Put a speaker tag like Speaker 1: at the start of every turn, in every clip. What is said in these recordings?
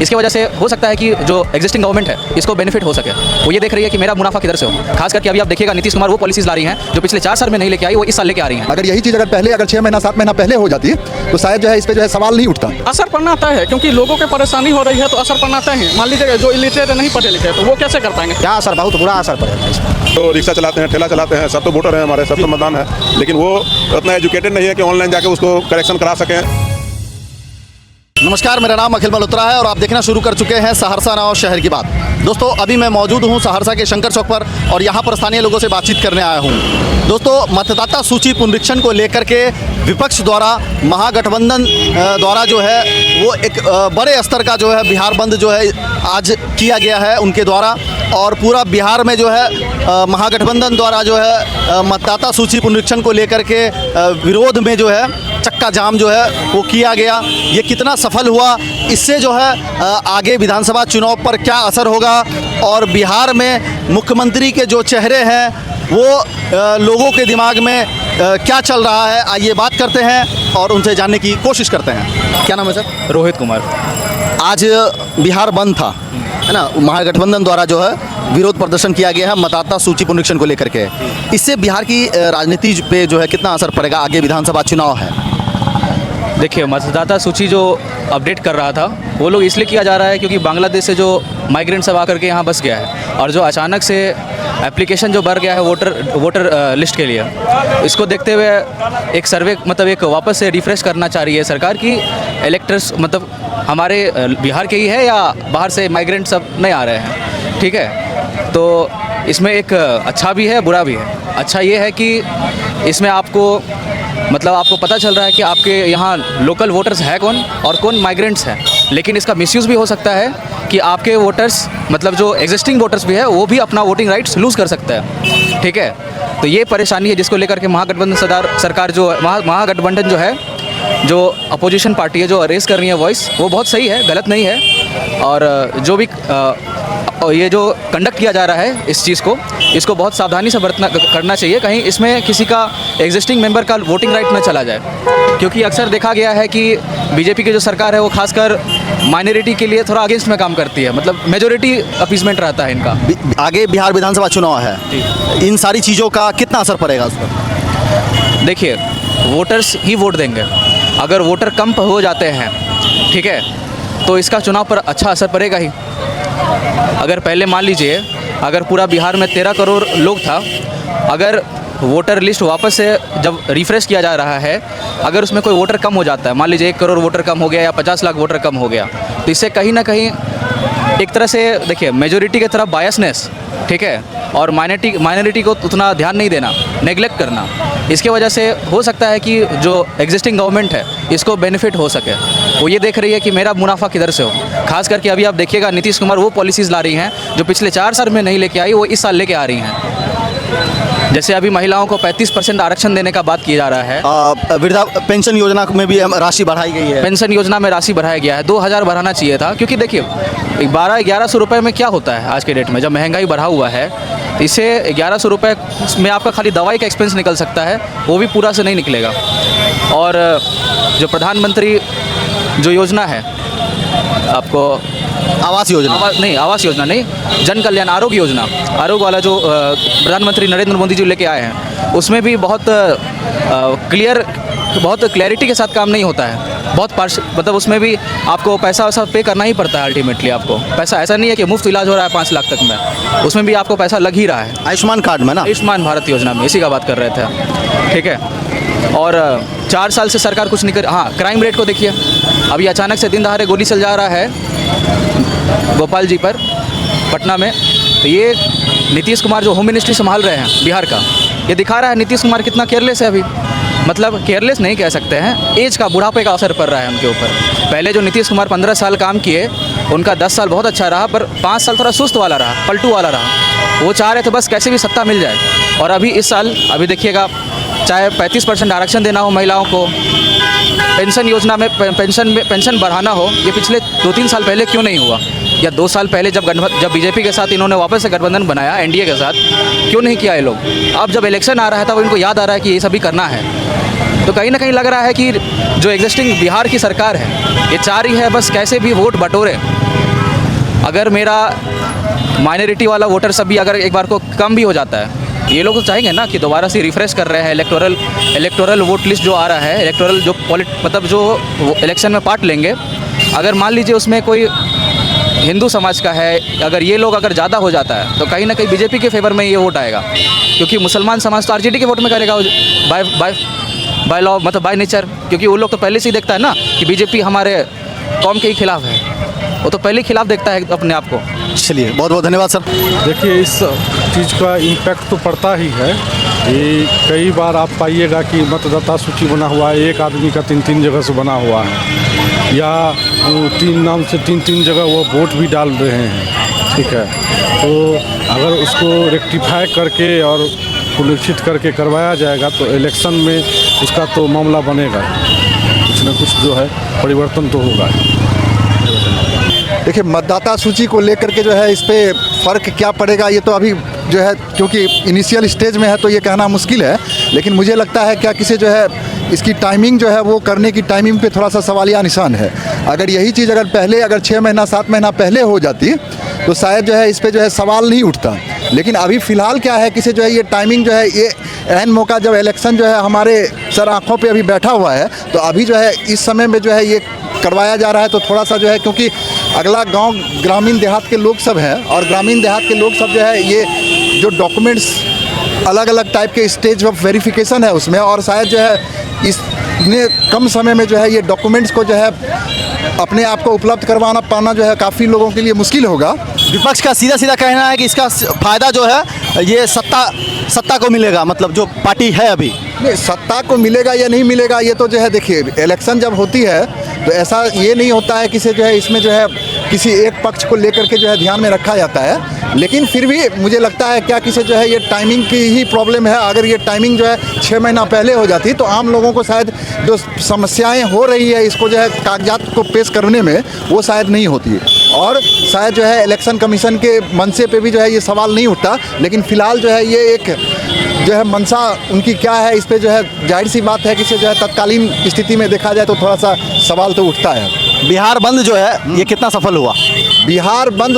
Speaker 1: इसके वजह से हो सकता है कि जो एग्जिस्टिंग गवर्नमेंट है इसको बेनिफिट हो सके। वो ये देख रही है कि मेरा मुनाफा किधर से हो। खास करके अभी आप देखिएगा नीतीश कुमार वो पॉलिसीज ला रही हैं जो पिछले 4 साल में नहीं लेके आई, वो इस साल लेके आ रही हैं।
Speaker 2: अगर यही चीज़ अगर 6 महीना 7 महीना पहले हो जाती तो शायद जो है इस पर जो है सवाल नहीं उठता।
Speaker 3: असर पड़ना तय है, क्योंकि लोगों को परेशानी हो रही है तो असर पड़ना तय है। मान लीजिए जो इलिटरेट नहीं पढ़े लिखे तो वो कैसे कर पाएंगे?
Speaker 4: क्या असर, बहुत बुरा असर पड़ेगा इस पर।
Speaker 5: तो रिक्शा चलाते हैं, ठेला चलाते हैं, सब तो वोटर हैं हमारे, सब तो मतदान है, लेकिन वो उतना एजुकेटेड नहीं है कि ऑनलाइन जाके उसको करेक्शन करा सकें।
Speaker 4: नमस्कार, मेरा नाम अखिल मल्होत्रा है और आप देखना शुरू कर चुके हैं सहरसा नाउ शहर की बात। दोस्तों, अभी मैं मौजूद हूं सहरसा के शंकर चौक पर और यहां पर स्थानीय लोगों से बातचीत करने आया हूं। दोस्तों, मतदाता सूची पुनरीक्षण को लेकर के विपक्ष द्वारा, महागठबंधन द्वारा जो है वो एक बड़े स्तर का जो है बिहार बंद जो है आज किया गया है उनके द्वारा, और पूरा बिहार में जो है महागठबंधन द्वारा जो है मतदाता सूची पुनरीक्षण को लेकर के विरोध में जो है चक्का जाम जो है वो किया गया। ये कितना सफल हुआ, इससे जो है आगे विधानसभा चुनाव पर क्या असर होगा और बिहार में मुख्यमंत्री के जो चेहरे हैं वो लोगों के दिमाग में क्या चल रहा है, आइए बात करते हैं और उनसे जानने की कोशिश करते हैं। क्या नाम है सर?
Speaker 1: रोहित कुमार।
Speaker 4: आज बिहार बंद था, है ना, महागठबंधन द्वारा जो है विरोध प्रदर्शन किया गया है मतदाता सूची पुनरीक्षण को लेकर के। इससे बिहार की राजनीति पे जो है कितना असर पड़ेगा, आगे विधानसभा चुनाव है?
Speaker 1: देखिए, मतदाता सूची जो अपडेट कर रहा था वो लोग इसलिए किया जा रहा है क्योंकि बांग्लादेश से जो माइग्रेंट सब आकर के यहाँ बस गया है और जो अचानक से एप्लीकेशन जो बढ़ गया है वोटर लिस्ट के लिए, इसको देखते हुए एक सर्वे मतलब एक वापस से रिफ्रेश करना चाह रही है सरकार की इलेक्टर्स मतलब हमारे बिहार के ही है या बाहर से माइग्रेंट सब नहीं आ रहे हैं। ठीक है, तो इसमें एक अच्छा भी है बुरा भी है। अच्छा ये है कि इसमें आपको पता चल रहा है कि आपके यहाँ लोकल वोटर्स है कौन और कौन माइग्रेंट्स हैं, लेकिन इसका मिसयूज़ भी हो सकता है कि आपके वोटर्स मतलब जो एग्जिस्टिंग वोटर्स भी है वो भी अपना वोटिंग राइट्स लूज़ कर सकते हैं। ठीक है, तो ये परेशानी है जिसको लेकर के महागठबंधन सरकार जो महागठबंधन जो है, जो अपोजिशन पार्टी है जो रेस कर रही है वॉइस, वो बहुत सही है, गलत नहीं है। और जो भी ये जो कंडक्ट किया जा रहा है इस चीज़ को, इसको बहुत सावधानी से करना चाहिए, कहीं इसमें किसी का एग्जिस्टिंग मेंबर का वोटिंग राइट न चला जाए, क्योंकि अक्सर देखा गया है कि बीजेपी की जो सरकार है वो खासकर माइनॉरिटी के लिए थोड़ा अगेंस्ट में काम करती है, मतलब मेजोरिटी अपीसमेंट रहता है इनका।
Speaker 4: आगे बिहार विधानसभा चुनाव है, इन सारी चीज़ों का कितना असर पड़ेगा उस पर?
Speaker 1: देखिए, वोटर्स ही वोट देंगे। अगर वोटर कम हो जाते हैं, ठीक है, तो इसका चुनाव पर अच्छा असर पड़ेगा ही। अगर पहले मान लीजिए अगर पूरा बिहार में 13 करोड़ लोग था, अगर वोटर लिस्ट वापस से जब रिफ्रेश किया जा रहा है, अगर उसमें कोई वोटर कम हो जाता है, मान लीजिए 1 करोड़ वोटर कम हो गया या 50 लाख वोटर कम हो गया, तो इससे कहीं ना कहीं एक तरह से देखिए मेजोरिटी की तरफ बायसनेस, ठीक है, और माइनॉरिटी को उतना ध्यान नहीं देना, नेग्लेक्ट करना, इसके वजह से हो सकता है कि जो एग्जिस्टिंग गवर्नमेंट है इसको बेनिफिट हो सके। वो ये देख रही है कि मेरा मुनाफा किधर से हो। खास करके अभी आप देखिएगा नीतीश कुमार वो पॉलिसीज़ ला रही हैं जो पिछले 4 साल में नहीं लेके आई, वो इस साल लेके आ रही हैं। जैसे अभी महिलाओं को 35% आरक्षण देने का बात किया जा रहा है।
Speaker 4: वृद्धा पेंशन योजना में भी राशि बढ़ाई गई है।
Speaker 1: पेंशन योजना में राशि बढ़ाया गया है, 2000 बढ़ाना चाहिए था, क्योंकि देखिए 1200-1100 रुपये में क्या होता है आज के डेट में, जब महंगाई बढ़ा हुआ है, इससे 1100 रुपये में आपका खाली दवाई का एक्सपेंस निकल सकता है, वो भी पूरा से नहीं निकलेगा। और जो प्रधानमंत्री जो योजना है आपको
Speaker 4: आवास योजना
Speaker 1: आवास योजना नहीं, जन कल्याण आरोग्य योजना, आरोग्य वाला जो प्रधानमंत्री नरेंद्र मोदी जी लेके आए हैं, उसमें भी बहुत क्लैरिटी के साथ काम नहीं होता है। बहुत मतलब उसमें भी आपको पैसा वैसा पे करना ही पड़ता है। अल्टीमेटली आपको पैसा, ऐसा नहीं है कि मुफ्त इलाज हो रहा है 5 लाख तक में, उसमें भी आपको पैसा लग ही रहा है।
Speaker 4: आयुष्मान कार्ड में ना,
Speaker 1: आयुष्मान भारत योजना में, इसी का बात कर रहे थे। ठीक है, और 4 साल से सरकार कुछ नहीं कर। हाँ, क्राइम रेट को देखिए, अभी अचानक से दिन दहाड़े गोली चल जा रहा है गोपाल जी पर पटना में, तो ये नीतीश कुमार जो होम मिनिस्ट्री संभाल रहे हैं बिहार का, ये दिखा रहा है नीतीश कुमार कितना केयरलेस है। अभी मतलब केयरलेस नहीं कह सकते हैं, एज का, बुढ़ापे का असर पड़ रहा है उनके ऊपर। पहले जो नीतीश कुमार 15 साल काम किए, उनका 10 साल बहुत अच्छा रहा, पर 5 साल थोड़ा सुस्त वाला रहा, पलटू वाला रहा। वो चाह रहे थे बस कैसे भी सत्ता मिल जाए। और अभी इस साल अभी देखिएगा, चाहे 35% आरक्षण देना हो महिलाओं को, पेंशन योजना में पेंशन बढ़ाना हो, ये पिछले 2-3 साल पहले क्यों नहीं हुआ, या 2 साल पहले जब बीजेपी के साथ इन्होंने वापस से गठबंधन बनाया एनडीए के साथ, क्यों नहीं किया ये लोग। अब जब इलेक्शन आ रहा है तब इनको याद आ रहा है कि ये सभी करना है। तो कहीं ना कहीं लग रहा है कि जो एग्जिस्टिंग बिहार की सरकार है, ये चाह रही है बस कैसे भी वोट बटोरे, अगर मेरा माइनॉरिटी वाला वोटर सब भी अगर एक बार को कम भी हो जाता है, ये लोग तो चाहेंगे ना कि दोबारा से रिफ्रेश कर रहे हैं इलेक्टोरल वोट लिस्ट जो आ रहा है, इलेक्टोरल जो मतलब जो इलेक्शन में पार्ट लेंगे, अगर मान लीजिए उसमें कोई हिंदू समाज का है, अगर ये लोग अगर ज़्यादा हो जाता है तो कहीं ना कहीं बीजेपी के फेवर में ये वोट आएगा, क्योंकि मुसलमान समाज तो आरजेडी के वोट में करेगा बाय लॉ, मतलब बाय नेचर, क्योंकि वो लोग तो पहले से ही देखता है ना कि बीजेपी हमारे कौम के ही खिलाफ है, वो तो पहले ही खिलाफ देखता है अपने आप को।
Speaker 4: चलिए, बहुत बहुत धन्यवाद सर।
Speaker 6: देखिए, इस चीज़ का इम्पैक्ट तो पड़ता ही है। ये कई बार आप पाइएगा कि मतदाता सूची बना हुआ है, एक आदमी का 3-3 जगह से बना हुआ है, या 3 नाम से 3-3 जगह वो वोट भी डाल रहे हैं, ठीक है। तो अगर उसको रेक्टिफाई करके और सुनिश्चित करके करवाया जाएगा तो इलेक्शन में उसका तो मामला बनेगा, कुछ न कुछ जो है परिवर्तन तो होगा।
Speaker 2: देखिए, मतदाता सूची को लेकर के जो है इस पे फ़र्क क्या पड़ेगा, ये तो अभी जो है क्योंकि इनिशियल स्टेज में है तो ये कहना मुश्किल है, लेकिन मुझे लगता है क्या किसी जो है इसकी टाइमिंग जो है वो करने की टाइमिंग पे थोड़ा सा सवालिया निशान है। अगर यही चीज़ अगर पहले 6 महीना 7 महीना पहले हो जाती तो शायद जो है इस पे जो है सवाल नहीं उठता, लेकिन अभी फ़िलहाल क्या है कि जो है ये टाइमिंग जो है ये एन मौका, जब इलेक्शन जो है हमारे सर आँखों पे अभी बैठा हुआ है, तो अभी जो है इस समय में जो है ये करवाया जा रहा है, तो थोड़ा सा जो है क्योंकि अगला गांव ग्रामीण देहात के लोग सब हैं और ग्रामीण देहात के लोग सब जो है ये जो डॉक्यूमेंट्स अलग अलग टाइप के स्टेज ऑफ वेरिफिकेशन है उसमें, और शायद जो है इसने कम समय में जो है ये डॉक्यूमेंट्स को जो है अपने आप को उपलब्ध करवाना पाना जो है काफ़ी लोगों के लिए मुश्किल होगा।
Speaker 4: विपक्ष का सीधा सीधा कहना है कि इसका फायदा जो है ये सत्ता को मिलेगा, मतलब जो पार्टी है अभी
Speaker 2: नहीं, सत्ता को मिलेगा या नहीं मिलेगा ये तो जो है देखिए, इलेक्शन जब होती है तो ऐसा ये नहीं होता है कि जो है इसमें जो है किसी एक पक्ष को लेकर के जो है ध्यान में रखा जाता है, लेकिन फिर भी मुझे लगता है क्या कि जो है ये टाइमिंग की ही प्रॉब्लम है। अगर ये टाइमिंग जो है 6 महीना पहले हो जाती तो आम लोगों को शायद जो समस्याएं हो रही है इसको जो है कागजात को पेश करने में वो शायद नहीं होती, और शायद जो है इलेक्शन कमीशन के मनसे पे भी जो है ये सवाल नहीं उठता, लेकिन फ़िलहाल जो है ये एक जो है मंशा उनकी क्या है इस पे जो है जाहिर सी बात है कि जो है तत्कालीन स्थिति में देखा जाए तो थोड़ा सा सवाल तो उठता है।
Speaker 4: बिहार बंद जो है ये कितना सफल हुआ?
Speaker 2: बिहार बंद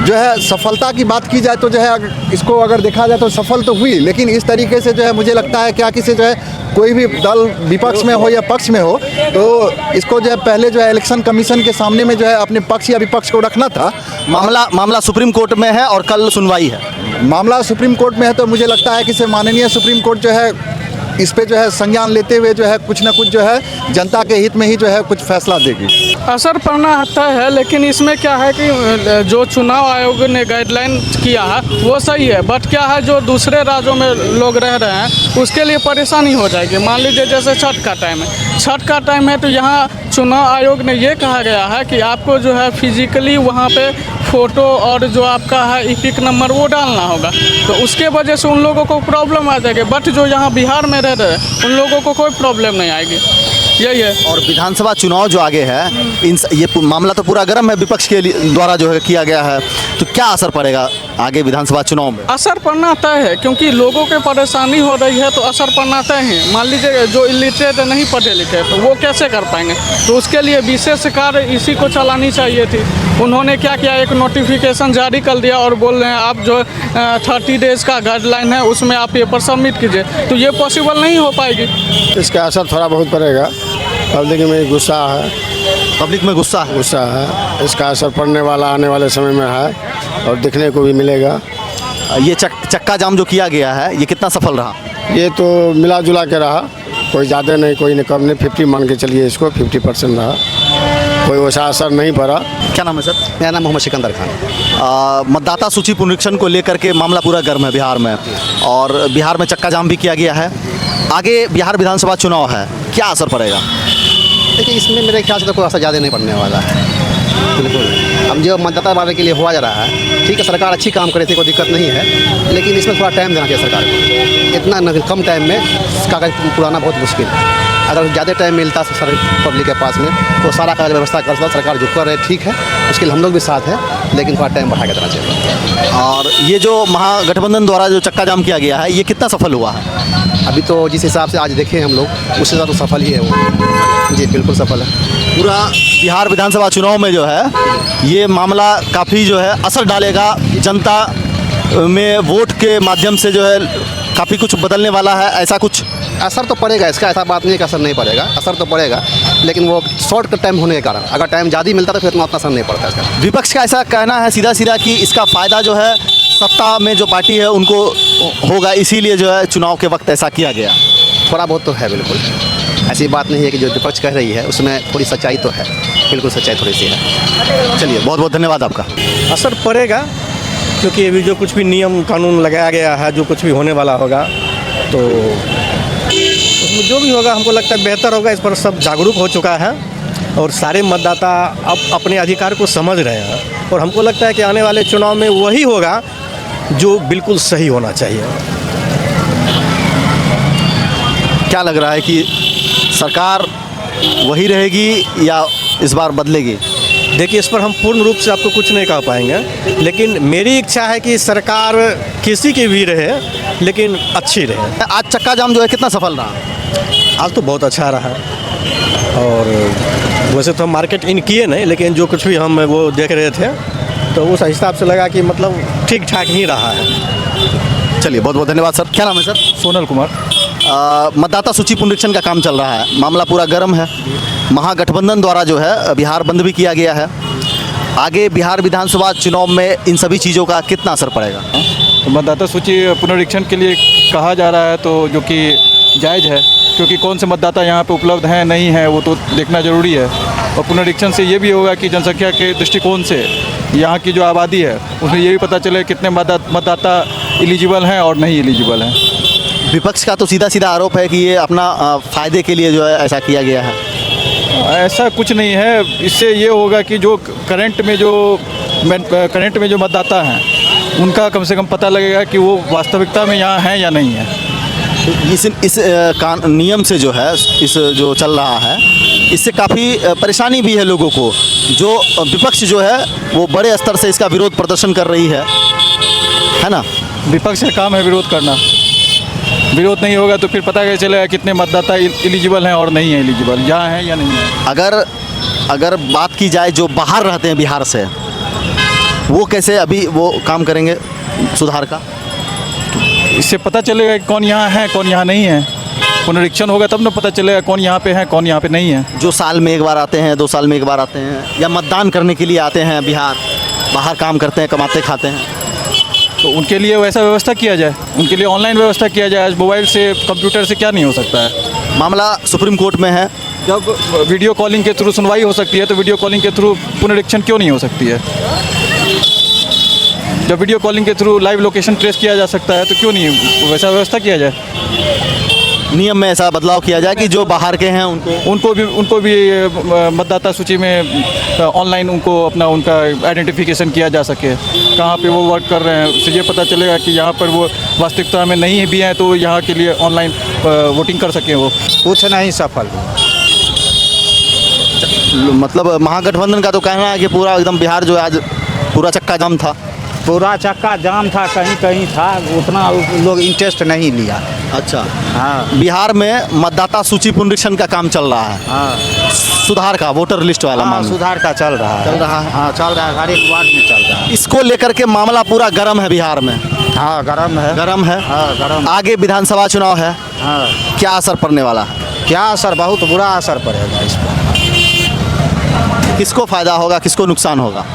Speaker 2: जो है सफलता की बात की जाए तो जो है इसको अगर देखा जाए तो सफल तो हुई, लेकिन इस तरीके से जो है मुझे लगता है क्या कि जो है कोई भी दल विपक्ष में हो या पक्ष में हो तो इसको जो है पहले जो है इलेक्शन कमीशन के सामने में जो है अपने पक्ष या विपक्ष को रखना था।
Speaker 4: मामला सुप्रीम कोर्ट में है और कल सुनवाई है।
Speaker 2: मामला सुप्रीम कोर्ट में है तो मुझे लगता है कि माननीय सुप्रीम कोर्ट जो है इस पे जो है संज्ञान लेते हुए जो है कुछ ना कुछ जो है जनता के हित में ही जो है कुछ फैसला देगी।
Speaker 3: असर पड़ना आता है, लेकिन इसमें क्या है कि जो चुनाव आयोग ने गाइडलाइन किया है वो सही है, बट क्या है जो दूसरे राज्यों में लोग रह रहे हैं उसके लिए परेशानी हो जाएगी। मान लीजिए जैसे छठ का टाइम है तो यहाँ चुनाव आयोग ने ये कहा गया है कि आपको जो है फिजिकली वहाँ पे फ़ोटो और जो आपका है इपिक नंबर वो डालना होगा, तो उसके वजह से उन लोगों को प्रॉब्लम आ जाएगी, बट जो यहाँ बिहार में रह रहे हैं उन लोगों को कोई प्रॉब्लम नहीं आएगी, यही है।
Speaker 4: और विधानसभा चुनाव जो आगे है ये मामला तो पूरा गर्म है, विपक्ष के द्वारा जो है किया गया है, तो क्या असर पड़ेगा आगे विधानसभा चुनाव में?
Speaker 3: असर पड़ना तय है, क्योंकि लोगों के परेशानी हो रही है तो असर पड़ना तय है। मान लीजिए जो इलिटरेट नहीं पढ़े लिखे तो वो कैसे कर पाएंगे, तो उसके लिए विशेष कार्य इसी को चलानी चाहिए थी। उन्होंने क्या किया, एक नोटिफिकेशन जारी कर दिया और बोल रहे हैं आप जो 30 डेज़ का गाइडलाइन है उसमें आप पेपर सबमिट कीजिए, तो ये पॉसिबल नहीं हो पाएगी।
Speaker 7: इसका असर थोड़ा बहुत पड़ेगा, पब्लिक में गुस्सा है,
Speaker 4: गुस्सा है।
Speaker 7: इसका असर पड़ने वाला आने वाले समय में है और देखने को भी मिलेगा।
Speaker 4: ये चक्का जाम जो किया गया है ये कितना सफल रहा?
Speaker 7: ये तो मिला जुला के रहा, कोई ज़्यादा नहीं कोई कम नहीं, 50 मान के चलिए इसको, 50% रहा, कोई वैसा असर नहीं पड़ा।
Speaker 4: क्या नाम है सर?
Speaker 8: मेरा नाम मोहम्मद सिकंदर खान।
Speaker 4: मतदाता सूची पुनरीक्षण को लेकर के मामला पूरा गर्म है बिहार में, और बिहार में चक्का जाम भी किया गया है। आगे बिहार विधानसभा चुनाव है, क्या असर पड़ेगा?
Speaker 8: देखिए, इसमें मेरे ख्याल से तो कोई असर ज़्यादा नहीं पड़ने वाला है, बिल्कुल। अब जो मतदाता वाले के लिए हुआ जा रहा है, ठीक है, सरकार अच्छी काम करे थी, कोई दिक्कत नहीं है, लेकिन इसमें थोड़ा टाइम देना चाहिए सरकार को। इतना कम टाइम में कागज पुराना बहुत मुश्किल है। अगर ज़्यादा टाइम मिलता सर पब्लिक के पास में तो सारा कागज व्यवस्था करता सरकार जो कर रहे ठीक है, उसके लिए हम लोग भी साथ हैं, लेकिन थोड़ा टाइम बढ़ा के देना चाहिए।
Speaker 4: और ये जो महागठबंधन द्वारा जो चक्का जाम किया गया है, ये कितना सफल हुआ है?
Speaker 8: अभी तो जिस हिसाब से आज देखे हम लोग उससे ज़्यादा तो सफल ही है वो। जी बिल्कुल सफल है।
Speaker 4: पूरा बिहार विधानसभा चुनाव में जो है ये मामला काफ़ी जो है असर डालेगा, जनता में वोट के माध्यम से जो है काफ़ी कुछ बदलने वाला है, ऐसा कुछ?
Speaker 8: असर तो पड़ेगा इसका, ऐसा बात नहीं है कि असर नहीं पड़ेगा, असर तो पड़ेगा, लेकिन वो शॉर्ट टाइम होने के कारण। अगर टाइम ज़्यादा मिलता तो फिर उतना असर नहीं पड़ता इसका।
Speaker 4: विपक्ष का ऐसा कहना है सीधा सीधा कि इसका फ़ायदा जो है सत्ता में जो पार्टी है उनको होगा, इसीलिए जो है चुनाव के वक्त ऐसा किया गया।
Speaker 8: थोड़ा बहुत तो है, बिल्कुल ऐसी बात नहीं है कि जो विपक्ष कह रही है उसमें थोड़ी सच्चाई तो है, बिल्कुल सच्चाई थोड़ी सी है।
Speaker 4: चलिए, बहुत बहुत धन्यवाद आपका।
Speaker 9: असर पड़ेगा, क्योंकि अभी जो कुछ भी नियम कानून लगाया गया है, जो कुछ भी होने वाला होगा, तो उसमें जो भी होगा हमको लगता है बेहतर होगा। इस पर सब जागरूक हो चुका है और सारे मतदाता अब अपने अधिकार को समझ रहे हैं, और हमको लगता है कि आने वाले चुनाव में वही होगा जो बिल्कुल सही होना चाहिए।
Speaker 4: क्या लग रहा है कि सरकार वही रहेगी या इस बार बदलेगी?
Speaker 9: देखिए, इस पर हम पूर्ण रूप से आपको कुछ नहीं कह पाएंगे, लेकिन मेरी इच्छा है कि सरकार किसी की भी रहे लेकिन अच्छी रहे।
Speaker 4: आज चक्का जाम जो है कितना सफल रहा?
Speaker 9: आज तो बहुत अच्छा रहा, और वैसे तो हम मार्केट इन किए नहीं, लेकिन जो कुछ भी हम वो देख रहे थे तो उस हिसाब से लगा कि मतलब ठीक ठाक ही रहा है।
Speaker 4: चलिए, बहुत बहुत धन्यवाद सर। क्या नाम है सर?
Speaker 1: सोनल कुमार।
Speaker 4: मतदाता सूची पुनरीक्षण का काम चल रहा है, मामला पूरा गर्म है। महागठबंधन द्वारा जो है बिहार बंद भी किया गया है। आगे बिहार विधानसभा चुनाव में इन सभी चीज़ों का कितना असर पड़ेगा?
Speaker 10: तो मतदाता सूची पुनरीक्षण के लिए कहा जा रहा है, तो जो कि जायज़ है, क्योंकि कौन से मतदाता यहाँ पे उपलब्ध हैं नहीं हैं वो तो देखना ज़रूरी है। और पुनरीक्षण से ये भी होगा कि जनसंख्या के दृष्टिकोण से यहाँ की जो आबादी है उसमें ये भी पता चले कितने मतदाता एलिजिबल हैं और नहीं एलिजिबल हैं।
Speaker 4: विपक्ष का तो सीधा सीधा आरोप है कि ये अपना फ़ायदे के लिए जो है ऐसा किया गया है।
Speaker 10: ऐसा कुछ नहीं है। इससे ये होगा कि जो करंट में जो मतदाता हैं उनका कम से कम पता लगेगा कि वो वास्तविकता में यहाँ हैं या नहीं है।
Speaker 4: इस नियम से जो है, इस जो चल रहा है, इससे काफ़ी परेशानी भी है लोगों को। जो विपक्ष जो है वो बड़े स्तर से इसका विरोध प्रदर्शन कर रही है ना?
Speaker 10: विपक्ष का काम है विरोध करना। विरोध नहीं होगा तो फिर पता कैसे चलेगा कितने मतदाता एलिजिबल हैं और नहीं है एलिजिबल, यहाँ हैं या नहीं है।
Speaker 4: अगर बात की जाए जो बाहर रहते हैं बिहार से, वो कैसे अभी वो काम करेंगे सुधार का?
Speaker 10: इससे पता चलेगा कि कौन यहाँ है कौन यहाँ नहीं है। पुनरीक्षण होगा तब ना पता चलेगा कौन यहाँ पे है कौन यहाँ पे नहीं है।
Speaker 4: जो साल में एक बार आते हैं, 2 साल में एक बार आते हैं, या मतदान करने के लिए आते हैं बिहार, बाहर काम करते हैं, कमाते खाते हैं,
Speaker 10: तो उनके लिए वैसा व्यवस्था किया जाए, उनके लिए ऑनलाइन व्यवस्था किया जाए। आज मोबाइल से कंप्यूटर से क्या नहीं हो सकता है।
Speaker 4: मामला सुप्रीम कोर्ट में है।
Speaker 10: जब वीडियो कॉलिंग के थ्रू सुनवाई हो सकती है तो वीडियो कॉलिंग के थ्रू पुनरीक्षण क्यों नहीं हो सकती है? जब वीडियो कॉलिंग के थ्रू लाइव लोकेशन ट्रेस किया जा सकता है तो क्यों नहीं वैसा व्यवस्था किया जाए?
Speaker 4: नियम में ऐसा बदलाव किया जाए कि जो बाहर के हैं
Speaker 10: उनको भी मतदाता सूची में ऑनलाइन उनका आइडेंटिफिकेशन किया जा सके, कहाँ पे वो वर्क कर रहे हैं, उससे ये पता चलेगा कि यहाँ पर वो वास्तविकता में नहीं भी हैं तो यहाँ के लिए ऑनलाइन वोटिंग कर सकें। वो
Speaker 11: कुछ नहीं सफल।
Speaker 4: मतलब महागठबंधन का तो कहना है कि पूरा एकदम बिहार जो है आज पूरा चक्का जाम था।
Speaker 11: पूरा चक्का जाम था, कहीं कहीं था, उतना लोग इंटरेस्ट नहीं लिया।
Speaker 4: अच्छा,
Speaker 11: हाँ।
Speaker 4: बिहार में मतदाता सूची पुनरीक्षण का काम चल रहा है।
Speaker 11: हाँ।
Speaker 4: सुधार का, वोटर लिस्ट वाला मामला
Speaker 11: सुधार का चल रहा है। हाँ, चल रहा है, हर एक वार्ड में चल रहा है।
Speaker 4: इसको लेकर के मामला पूरा गर्म है बिहार में।
Speaker 11: हाँ, गर्म है।
Speaker 4: हाँ,
Speaker 11: गर्म।
Speaker 4: आगे विधानसभा चुनाव है।
Speaker 11: हाँ।
Speaker 4: क्या असर पड़ने वाला है?
Speaker 11: क्या असर? बहुत बुरा असर पड़ेगा इस पर।
Speaker 4: किसको फ़ायदा होगा, किसको नुकसान होगा?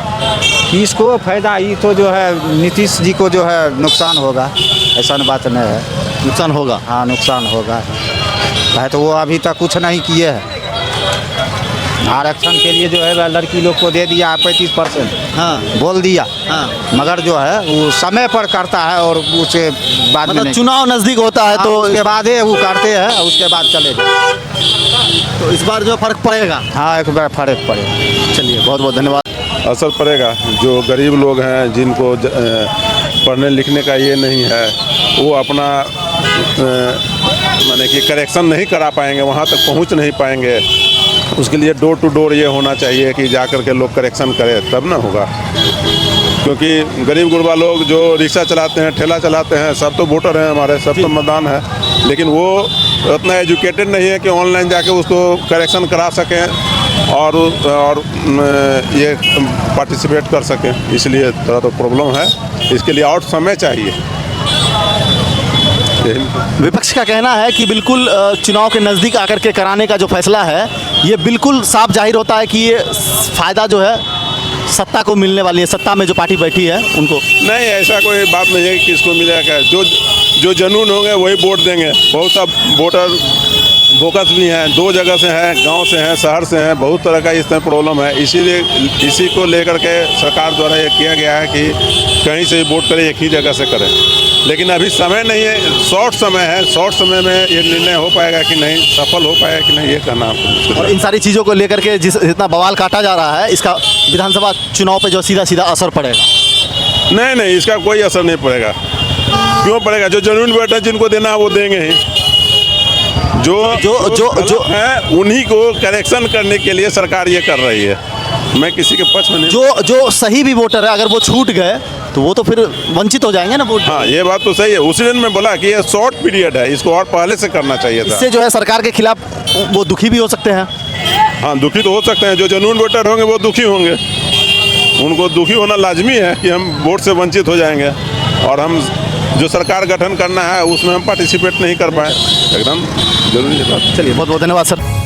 Speaker 11: किसको फायदा? ये तो जो है नीतीश जी को जो है नुकसान होगा, ऐसा बात नहीं है।
Speaker 4: नुकसान होगा।
Speaker 11: हाँ, नुकसान होगा। है तो वो अभी तक कुछ नहीं किए हैं। आरक्षण के लिए जो है लड़की लोग को दे दिया 35%।
Speaker 4: हाँ,
Speaker 11: बोल दिया।
Speaker 4: हाँ।
Speaker 11: मगर जो है वो समय पर करता है और उसे बाद में
Speaker 4: मतलब
Speaker 11: नहीं।
Speaker 4: चुनाव नज़दीक होता है तो
Speaker 11: उसके बाद ही वो करते हैं, उसके बाद चले जाए।
Speaker 4: तो इस बार जो फर्क पड़ेगा।
Speaker 11: हाँ, एक बार फर्क पड़ेगा।
Speaker 4: चलिए, बहुत बहुत धन्यवाद।
Speaker 5: असर पड़ेगा। जो गरीब लोग हैं जिनको पढ़ने लिखने का ये नहीं है, वो अपना माने कि करेक्शन नहीं करा पाएंगे, वहाँ तक पहुँच नहीं पाएंगे, उसके लिए डोर टू डोर ये होना चाहिए कि जा कर के लोग करेक्शन करें, तब ना होगा। क्योंकि गरीब गुरबा लोग जो रिक्शा चलाते हैं, ठेला चलाते हैं, सब तो वोटर हैं हमारे, सब तो मतदान है, लेकिन वो उतना एजुकेटेड नहीं है कि ऑनलाइन जाके उसको करेक्शन करा सकें और ये पार्टिसिपेट कर सकें। इसलिए थोड़ा तो प्रॉब्लम है, इसके लिए और समय चाहिए।
Speaker 4: विपक्ष का कहना है कि बिल्कुल चुनाव के नज़दीक आकर के कराने का जो फैसला है, ये बिल्कुल साफ जाहिर होता है कि ये फ़ायदा जो है सत्ता को मिलने वाली है, सत्ता में जो पार्टी बैठी है उनको।
Speaker 5: नहीं, ऐसा कोई बात नहीं है कि किसको मिलेगा। जो जनून होंगे वही वोट देंगे। बहुत सा वोटर बोकस भी हैं, 2 जगह से हैं, गांव से हैं, शहर से हैं, बहुत तरह का इसमें प्रॉब्लम है। इसीलिए इसी को लेकर के सरकार द्वारा ये किया गया है कि कहीं से वोट करें, एक ही जगह से करें। लेकिन अभी समय नहीं है, शॉर्ट समय है, शॉर्ट समय में ये निर्णय हो पाएगा कि नहीं, सफल हो पाएगा कि नहीं, ये कहना आपको।
Speaker 4: और इन सारी चीज़ों को लेकर के जितना बवाल काटा जा रहा है, इसका विधानसभा चुनाव पे जो सीधा सीधा असर पड़ेगा।
Speaker 5: नहीं, इसका कोई असर नहीं पड़ेगा। क्यों पड़ेगा? जो जेन्युइन वोटर है, जिनको देना है वो देंगे ही। जो है उन्हीं को करेक्शन करने के लिए सरकार ये कर रही है। मैं किसी के पक्ष में नहीं।
Speaker 4: जो सही भी वोटर है, अगर वो छूट गए तो वो तो फिर वंचित हो जाएंगे ना वोट।
Speaker 5: हाँ, ये बात तो सही है। उसी दिन मैं बोला कि ये शॉर्ट पीरियड है, इसको और पहले से करना चाहिए था।
Speaker 4: इससे जो है सरकार के खिलाफ वो दुखी भी हो सकते हैं।
Speaker 5: हाँ, दुखी तो हो सकते हैं। जो जेन्युइन वोटर होंगे वो दुखी होंगे। उनको दुखी होना लाजमी है कि हम वोट से वंचित हो जाएंगे और हम जो सरकार गठन करना है उसमें हम पार्टिसिपेट नहीं कर पाए। एकदम जरूरी है।
Speaker 4: चलिए, बहुत बहुत धन्यवाद सर।